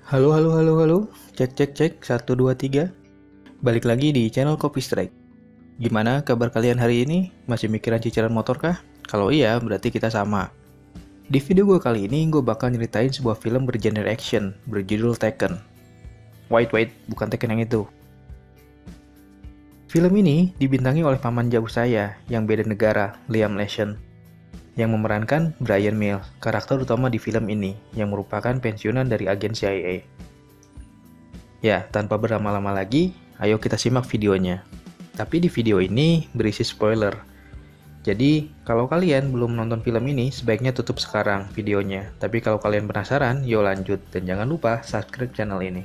Halo, halo, halo, halo. Cek, cek, cek. 1, 2, 3. Balik lagi di channel Kopi Strike. Gimana kabar kalian hari ini? Masih mikiran cicilan motor kah? Kalau iya, berarti kita sama. Di video gue kali ini, gue bakal nyeritain sebuah film bergenre action, berjudul Taken. Wait, bukan Taken yang itu. Film ini dibintangi oleh paman jauh saya, yang beda negara, Liam Neeson, yang memerankan Bryan Mills, karakter utama di film ini, yang merupakan pensiunan dari agen CIA. Ya, tanpa berlama-lama lagi, ayo kita simak videonya. Tapi di video ini berisi spoiler. Jadi, kalau kalian belum nonton film ini, sebaiknya tutup sekarang videonya. Tapi kalau kalian penasaran, yuk lanjut. Dan jangan lupa subscribe channel ini.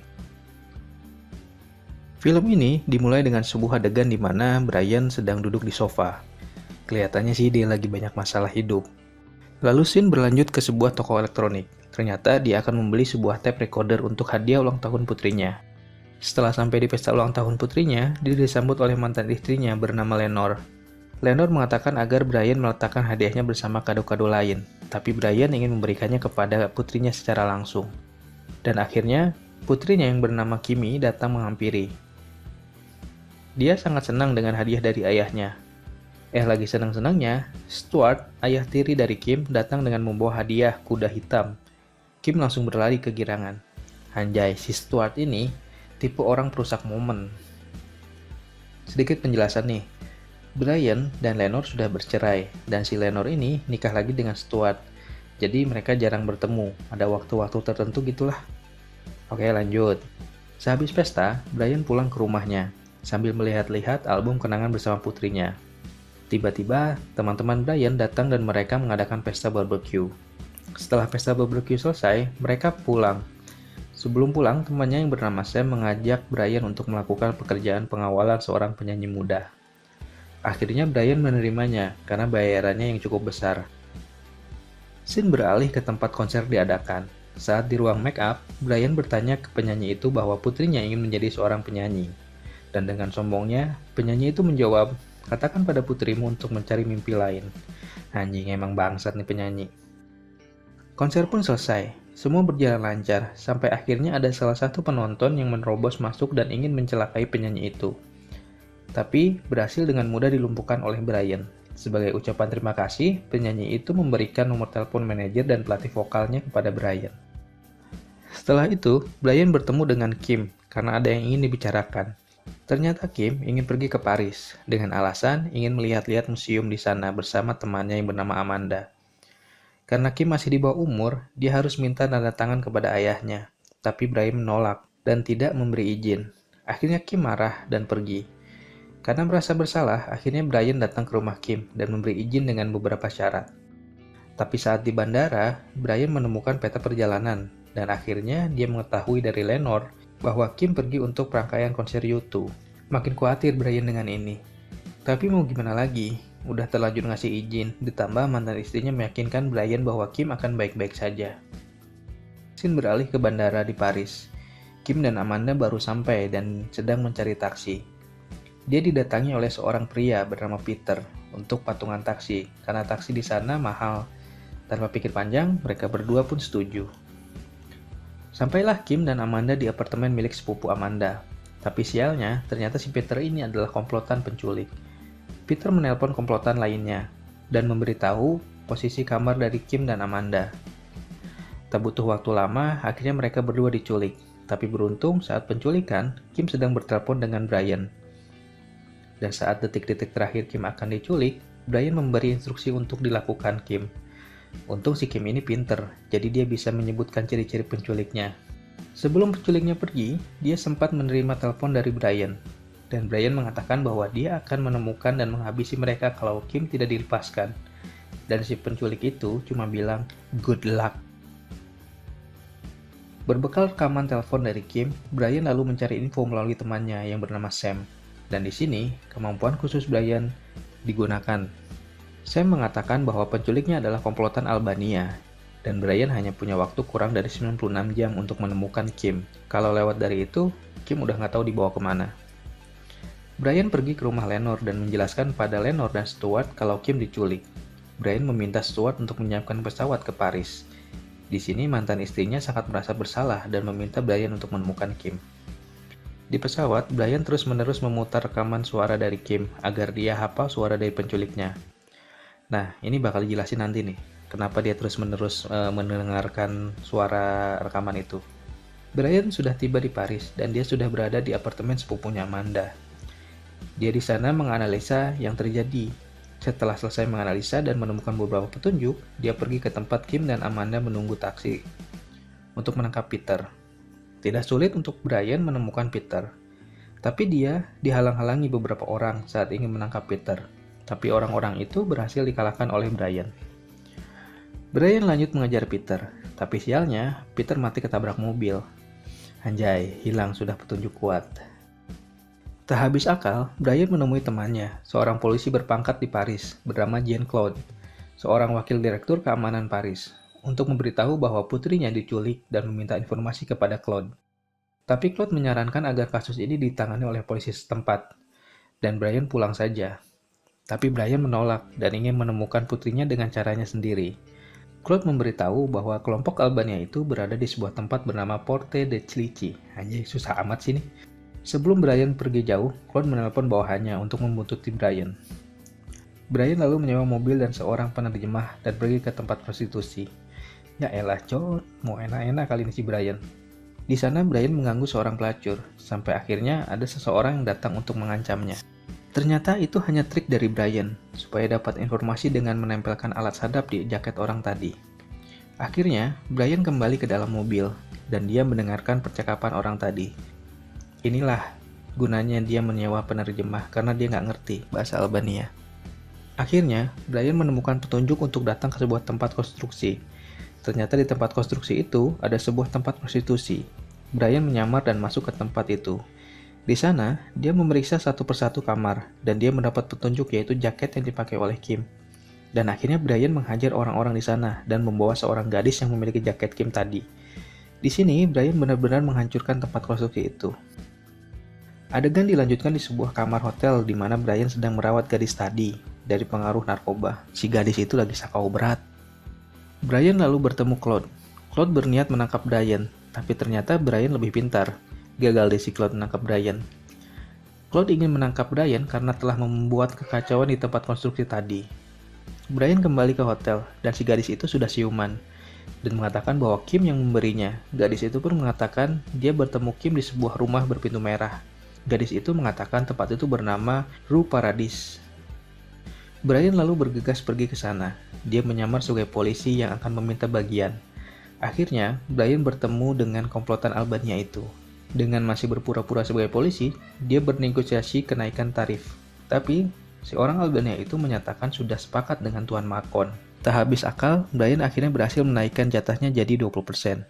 Film ini dimulai dengan sebuah adegan di mana Bryan sedang duduk di sofa. Kelihatannya sih dia lagi banyak masalah hidup. Lalu scene berlanjut ke sebuah toko elektronik. Ternyata dia akan membeli sebuah tape recorder untuk hadiah ulang tahun putrinya. Setelah sampai di pesta ulang tahun putrinya, dia disambut oleh mantan istrinya bernama Lenore. Lenore mengatakan agar Bryan meletakkan hadiahnya bersama kado-kado lain, tapi Bryan ingin memberikannya kepada putrinya secara langsung. Dan akhirnya, putrinya yang bernama Kimi datang menghampiri. Dia sangat senang dengan hadiah dari ayahnya. Lagi senang-senangnya, Stuart, ayah tiri dari Kim, datang dengan membawa hadiah kuda hitam. Kim langsung berlari kegirangan. Anjay, si Stuart ini tipe orang perusak momen. Sedikit penjelasan nih. Bryan dan Lenore sudah bercerai, dan si Lenore ini nikah lagi dengan Stuart. Jadi mereka jarang bertemu, ada waktu-waktu tertentu gitulah. Oke, lanjut. Sehabis pesta, Bryan pulang ke rumahnya, sambil melihat-lihat album kenangan bersama putrinya. Tiba-tiba, teman-teman Bryan datang dan mereka mengadakan pesta barbecue. Setelah pesta barbecue selesai, mereka pulang. Sebelum pulang, temannya yang bernama Sam mengajak Bryan untuk melakukan pekerjaan pengawalan seorang penyanyi muda. Akhirnya Bryan menerimanya karena bayarannya yang cukup besar. Scene beralih ke tempat konser diadakan. Saat di ruang make up, Bryan bertanya ke penyanyi itu bahwa putrinya ingin menjadi seorang penyanyi. Dan dengan sombongnya, penyanyi itu menjawab, "Katakan pada putrimu untuk mencari mimpi lain." Anjing, emang bangsat nih penyanyi. Konser pun selesai. Semua berjalan lancar, sampai akhirnya ada salah satu penonton yang menerobos masuk dan ingin mencelakai penyanyi itu. Tapi berhasil dengan mudah dilumpuhkan oleh Bryan. Sebagai ucapan terima kasih, penyanyi itu memberikan nomor telepon manajer dan pelatih vokalnya kepada Bryan. Setelah itu, Bryan bertemu dengan Kim karena ada yang ingin dibicarakan. Ternyata Kim ingin pergi ke Paris dengan alasan ingin melihat-lihat museum di sana bersama temannya yang bernama Amanda. Karena Kim masih di bawah umur, dia harus minta tanda tangan kepada ayahnya. Tapi Bryan menolak dan tidak memberi izin. Akhirnya Kim marah dan pergi. Karena merasa bersalah, akhirnya Bryan datang ke rumah Kim dan memberi izin dengan beberapa syarat. Tapi saat di bandara, Bryan menemukan peta perjalanan. Dan akhirnya dia mengetahui dari Lenore bahwa Kim pergi untuk rangkaian konser U2. Makin khawatir Bryan dengan ini. Tapi mau gimana lagi? Udah terlanjur ngasih izin, ditambah mantan istrinya meyakinkan Bryan bahwa Kim akan baik-baik saja. Scene beralih ke bandara di Paris. Kim dan Amanda baru sampai dan sedang mencari taksi. Dia didatangi oleh seorang pria bernama Peter untuk patungan taksi, karena taksi di sana mahal. Tanpa pikir panjang, mereka berdua pun setuju. Sampailah Kim dan Amanda di apartemen milik sepupu Amanda. Tapi sialnya, ternyata si Peter ini adalah komplotan penculik. Peter menelpon komplotan lainnya dan memberitahu posisi kamar dari Kim dan Amanda. Tak butuh waktu lama, akhirnya mereka berdua diculik. Tapi beruntung saat penculikan, Kim sedang bertelepon dengan Bryan. Dan saat detik-detik terakhir Kim akan diculik, Bryan memberi instruksi untuk dilakukan Kim. Untung si Kim ini pinter, jadi dia bisa menyebutkan ciri-ciri penculiknya. Sebelum penculiknya pergi, dia sempat menerima telepon dari Bryan. Dan Bryan mengatakan bahwa dia akan menemukan dan menghabisi mereka kalau Kim tidak dilepaskan. Dan si penculik itu cuma bilang, "Good luck." Berbekal rekaman telepon dari Kim, Bryan lalu mencari info melalui temannya yang bernama Sam. Dan di sini, kemampuan khusus Bryan digunakan. Sam mengatakan bahwa penculiknya adalah komplotan Albania. Dan Bryan hanya punya waktu kurang dari 96 jam untuk menemukan Kim. Kalau lewat dari itu, Kim udah nggak tahu dibawa kemana. Bryan pergi ke rumah Lenore dan menjelaskan pada Lenore dan Stuart kalau Kim diculik. Bryan meminta Stuart untuk menyiapkan pesawat ke Paris. Di sini mantan istrinya sangat merasa bersalah dan meminta Brian untuk menemukan Kim. Di pesawat, Brian terus-menerus memutar rekaman suara dari Kim agar dia hafal suara dari penculiknya. Nah, ini bakal dijelasin nanti nih, kenapa dia terus-menerus mendengarkan suara rekaman itu. Brian sudah tiba di Paris dan dia sudah berada di apartemen sepupunya Amanda. Dia di sana menganalisa yang terjadi. Setelah selesai menganalisa dan menemukan beberapa petunjuk, dia pergi ke tempat Kim dan Amanda menunggu taksi untuk menangkap Peter. Tidak sulit untuk Brian menemukan Peter, tapi dia dihalang-halangi beberapa orang saat ingin menangkap Peter. Tapi orang-orang itu berhasil dikalahkan oleh Brian. Brian lanjut mengejar Peter, tapi sialnya Peter mati ketabrak mobil. Anjay, hilang sudah petunjuk kuat. Tak habis akal, Brian menemui temannya, seorang polisi berpangkat di Paris, bernama Jean-Claude, seorang wakil direktur keamanan Paris, untuk memberitahu bahwa putrinya diculik dan meminta informasi kepada Claude. Tapi Claude menyarankan agar kasus ini ditangani oleh polisi setempat, dan Brian pulang saja. Tapi Brian menolak dan ingin menemukan putrinya dengan caranya sendiri. Claude memberitahu bahwa kelompok Albania itu berada di sebuah tempat bernama Porte de Clichy. Anjay, susah amat sih nih. Sebelum Brian pergi jauh, Claude menelpon bawahannya untuk membuntuti Brian. Brian lalu menyewa mobil dan seorang penerjemah dan pergi ke tempat prostitusi. Ya elah, cowok, mau enak-enak kali ini si Brian. Di sana Brian mengganggu seorang pelacur, sampai akhirnya ada seseorang yang datang untuk mengancamnya. Ternyata itu hanya trik dari Brian, supaya dapat informasi dengan menempelkan alat sadap di jaket orang tadi. Akhirnya, Brian kembali ke dalam mobil, dan dia mendengarkan percakapan orang tadi. Inilah gunanya dia menyewa penerjemah, karena dia nggak ngerti bahasa Albania. Akhirnya, Brian menemukan petunjuk untuk datang ke sebuah tempat konstruksi. Ternyata di tempat konstruksi itu ada sebuah tempat prostitusi. Brian menyamar dan masuk ke tempat itu. Di sana, dia memeriksa satu persatu kamar, dan dia mendapat petunjuk yaitu jaket yang dipakai oleh Kim. Dan akhirnya Brian menghajar orang-orang di sana dan membawa seorang gadis yang memiliki jaket Kim tadi. Di sini, Brian benar-benar menghancurkan tempat konstruksi itu. Adegan dilanjutkan di sebuah kamar hotel di mana Brian sedang merawat gadis tadi dari pengaruh narkoba. Si gadis itu lagi sakau berat. Brian lalu bertemu Claude. Claude berniat menangkap Brian, tapi ternyata Brian lebih pintar. Gagal deh si Claude menangkap Brian. Claude ingin menangkap Brian karena telah membuat kekacauan di tempat konstruksi tadi. Brian kembali ke hotel, dan si gadis itu sudah siuman, dan mengatakan bahwa Kim yang memberinya. Gadis itu pun mengatakan dia bertemu Kim di sebuah rumah berpintu merah. Gadis itu mengatakan tempat itu bernama Rue Paradis. Brian lalu bergegas pergi ke sana. Dia menyamar sebagai polisi yang akan meminta bagian. Akhirnya, Brian bertemu dengan komplotan Albania itu. Dengan masih berpura-pura sebagai polisi, dia bernegosiasi kenaikan tarif. Tapi, si orang Albania itu menyatakan sudah sepakat dengan Tuan Makon. Tak habis akal, Brian akhirnya berhasil menaikkan jatahnya jadi 20%.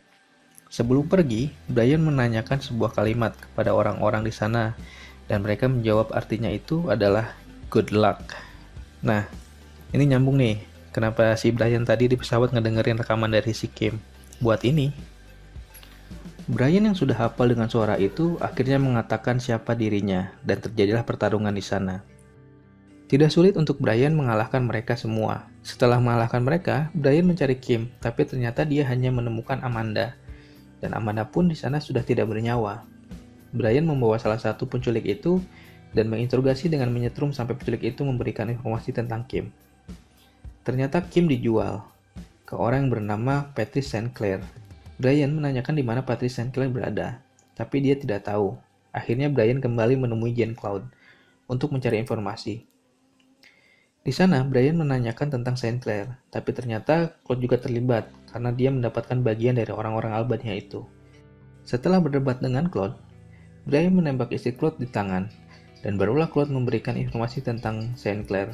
Sebelum pergi, Brian menanyakan sebuah kalimat kepada orang-orang di sana, dan mereka menjawab artinya itu adalah good luck. Nah, ini nyambung nih, kenapa si Brian tadi di pesawat ngedengerin rekaman dari si Kim. Buat ini, Brian yang sudah hafal dengan suara itu akhirnya mengatakan siapa dirinya, dan terjadilah pertarungan di sana. Tidak sulit untuk Brian mengalahkan mereka semua. Setelah mengalahkan mereka, Brian mencari Kim, tapi ternyata dia hanya menemukan Amanda. Dan Amanda pun di sana sudah tidak bernyawa. Brian membawa salah satu penculik itu dan menginterogasi dengan menyetrum sampai penculik itu memberikan informasi tentang Kim. Ternyata Kim dijual ke orang yang bernama Patrice St. Clair. Brian menanyakan di mana Patrice St. Clair berada, tapi dia tidak tahu. Akhirnya Brian kembali menemui Jean-Claude untuk mencari informasi. Di sana, Brian menanyakan tentang St. Clair, tapi ternyata Claude juga terlibat karena dia mendapatkan bagian dari orang-orang Albania itu. Setelah berdebat dengan Claude, Brian menembak istri Claude di tangan, dan barulah Claude memberikan informasi tentang St. Clair.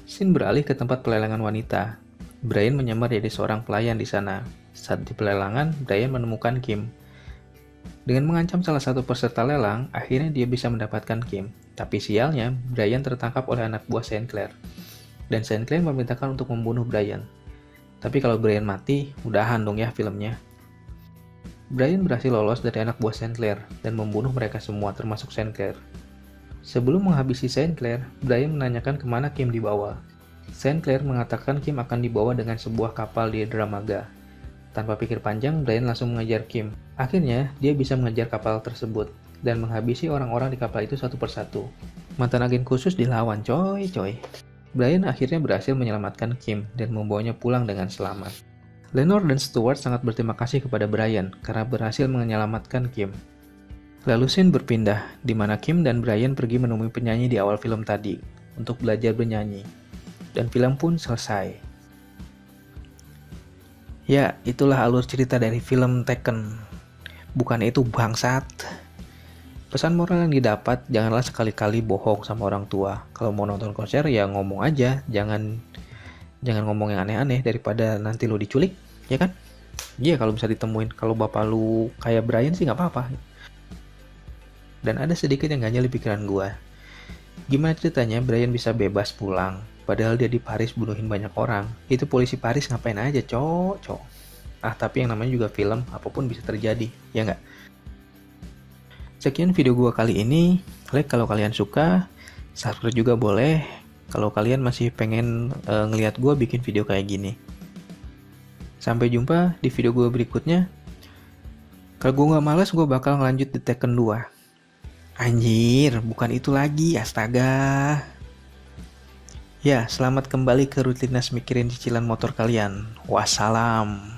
Scene beralih ke tempat pelelangan wanita. Brian menyamar jadi seorang pelayan di sana. Saat di pelelangan, Brian menemukan Kim. Dengan mengancam salah satu peserta lelang, akhirnya dia bisa mendapatkan Kim. Tapi sialnya, Brian tertangkap oleh anak buah St. Clair. Dan St. Clair memerintahkan untuk membunuh Brian. Tapi kalau Brian mati, udahan dong ya filmnya. Brian berhasil lolos dari anak buah St. Clair dan membunuh mereka semua termasuk St. Clair. Sebelum menghabisi St. Clair, Brian menanyakan kemana Kim dibawa. St. Clair mengatakan Kim akan dibawa dengan sebuah kapal di Dramaga. Tanpa pikir panjang, Brian langsung mengejar Kim. Akhirnya, dia bisa mengejar kapal tersebut dan menghabisi orang-orang di kapal itu satu persatu. Mantan agen khusus dilawan, coy. Brian akhirnya berhasil menyelamatkan Kim dan membawanya pulang dengan selamat. Lenore dan Stuart sangat berterima kasih kepada Brian karena berhasil menyelamatkan Kim. Lalu scene berpindah, di mana Kim dan Brian pergi menemui penyanyi di awal film tadi untuk belajar bernyanyi. Dan film pun selesai. Ya, itulah alur cerita dari film Taken. Bukan itu bangsat. Pesan moral yang didapat, janganlah sekali-kali bohong sama orang tua. Kalau mau nonton konser ya ngomong aja, jangan ngomong yang aneh-aneh daripada nanti lo diculik, ya kan? Iya, kalau bisa ditemuin. Kalau bapak lu kayak Brian sih nggak apa-apa. Dan ada sedikit yang ganjil di pikiran gua. Gimana ceritanya Brian bisa bebas pulang? Padahal dia di Paris bunuhin banyak orang. Itu polisi Paris ngapain aja, cok. Tapi yang namanya juga film, apapun bisa terjadi, ya nggak? Sekian video gua kali ini. Like kalau kalian suka, subscribe juga boleh. Kalau kalian masih pengen ngelihat gua bikin video kayak gini. Sampai jumpa di video gua berikutnya. Kalau gua nggak malas, gua bakal ngelanjut di Tekken 2. Anjir, bukan itu lagi, astaga. Ya, selamat kembali ke rutinitas mikirin cicilan motor kalian. Wassalam.